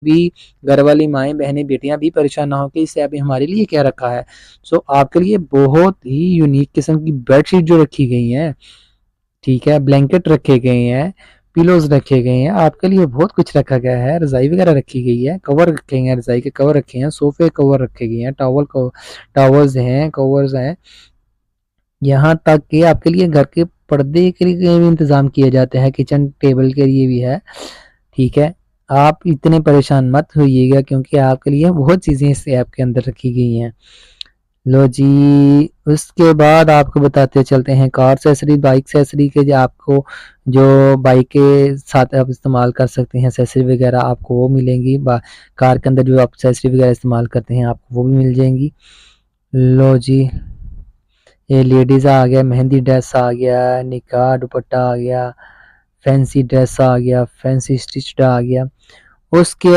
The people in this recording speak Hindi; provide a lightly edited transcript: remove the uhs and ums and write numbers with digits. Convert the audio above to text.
भी घर वाली माएँ, बहनें, बेटियाँ भी परेशान ना हो कि इससे अभी हमारे लिए क्या रखा है। सो आपके लिए बहुत ही यूनिक किस्म की बेडशीट जो रखी गई हैं, ठीक है, ब्लैंकेट रखे गए हैं, पिलोज़ रखे गए हैं, आपके लिए बहुत कुछ रखा गया है, रज़ाई वगैरह रखी गई है, कवर रखे हैं, रज़ाई के कवर रखे हैं, सोफ़े कवर रखे गए हैं, टॉवल्स हैं, कवर्स हैं, यहाँ तक कि आपके लिए घर के पर्दे के लिए भी इंतज़ाम किए जाते हैं, किचन टेबल के लिए भी है, ठीक है। आप इतने परेशान मत होइएगा क्योंकि आपके लिए बहुत चीज़ें इस ऐप के अंदर रखी गई हैं। लो जी, उसके बाद आपको बताते चलते हैं कार एक्सेसरी, बाइक एक्सेसरी के जो आपको जो बाइक के साथ आप इस्तेमाल कर सकते हैं एक्सेसरी वगैरह आपको वो मिलेंगी। कार के अंदर जो आप एक्सेसरी वगैरह इस्तेमाल करते हैं आपको वो भी मिल जाएंगी। लो जी, ये लेडीज़ आ गया, मेहंदी ड्रेस आ गया, निकाह दुपट्टा आ गया, फैंसी ड्रेस आ गया, फैंसी स्टिच्ड आ गया। उसके